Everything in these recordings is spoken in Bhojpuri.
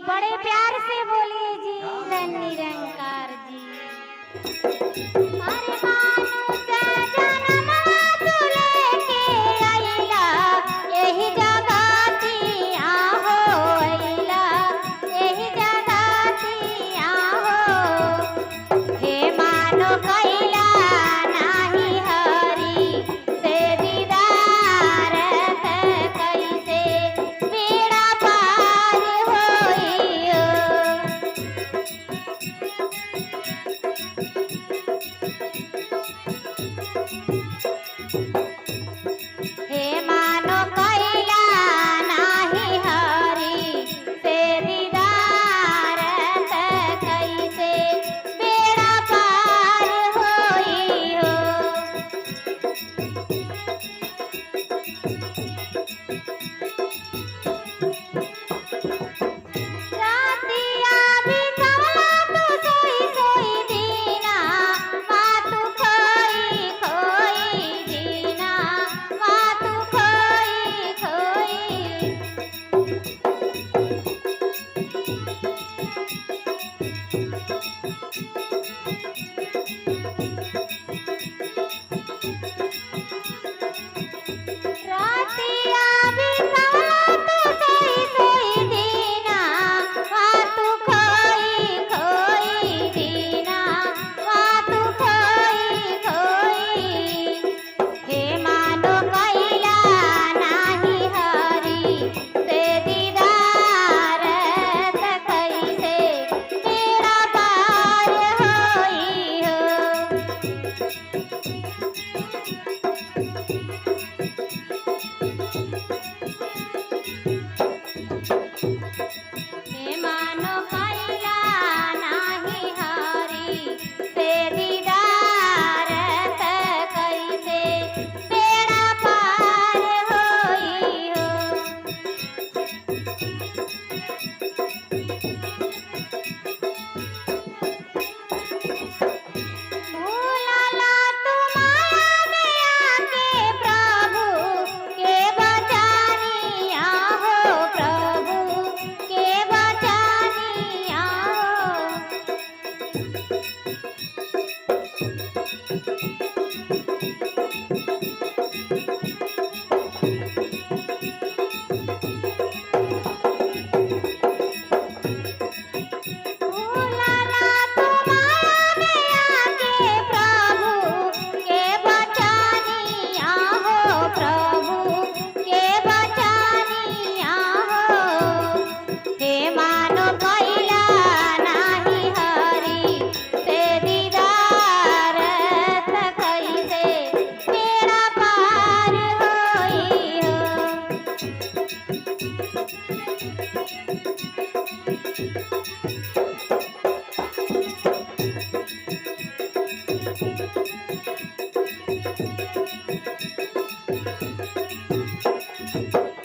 बड़े प्यार से बोलिए जी निरंकार जी। अरे मानुष जन्म तू लेके आइला यही जगतिया हो आइला यही जगतिया हो। हे मानो कैला नाही हरि से दीदार कैसे बेड़ा पार होइयो। हे मानो कैला नाही हरि से दीदार कैसे बेड़ा पार होइयो। रातिया बितवला तू सोई सोई दीना माँ तू खोई खोई दीना माँ तू खोई खोई। रातिया बितवला तू सोई सोई दीना माँ तू खोई खोई दीना माँ तू खोई खोई। हे मानो कैला नाही हरि से दीदार कैसे बेड़ा पार होइयो। हे मानो कैला नाही हरि से दीदार कैसे बेड़ा पार होइयो। भूलला तू माया में आके प्रभु के बचानिया हो प्रभु के बचानिया हो। भूलला तू माया में आके प्रभु के बचानिया हो प्रभु के बचानिया हो। हे मानो कैला नाही हरि से दीदार कैसे बेड़ा पार होइयो।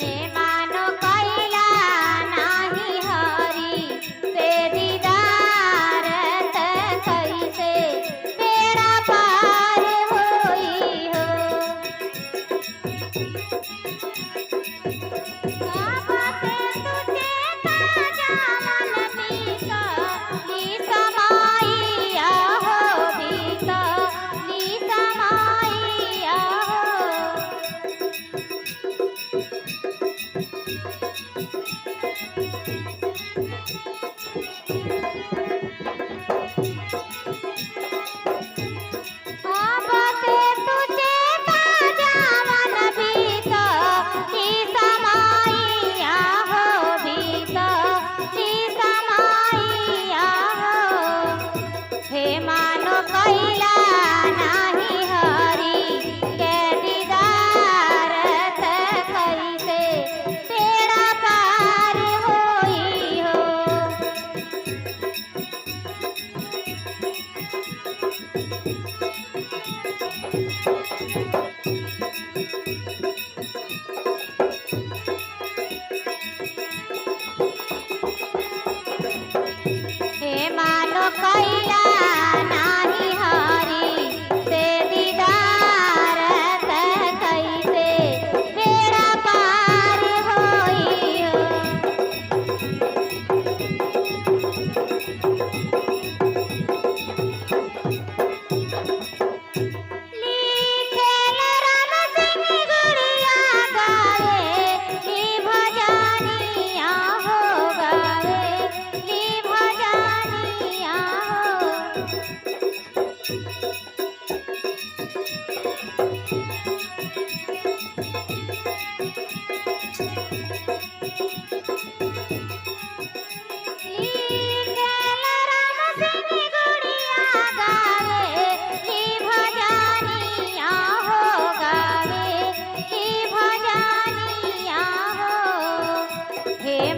हे मानो कैला नाही हरि से दीदार कैसे बेड़ा पार होइयो। बाबा से तुझे ताजा मन बीतली समाइया हो बीतली समाइया हो। बाबा से तुझे ताजा मन बीतली समाइया हो बीतली समाइया हो। हे मानो कैला नाही हरि के दीदार कैसे बेड़ा पार होइयो। हे मानो कैला नाही हरि से दीदार कैसे बेड़ा पार होइयो। हे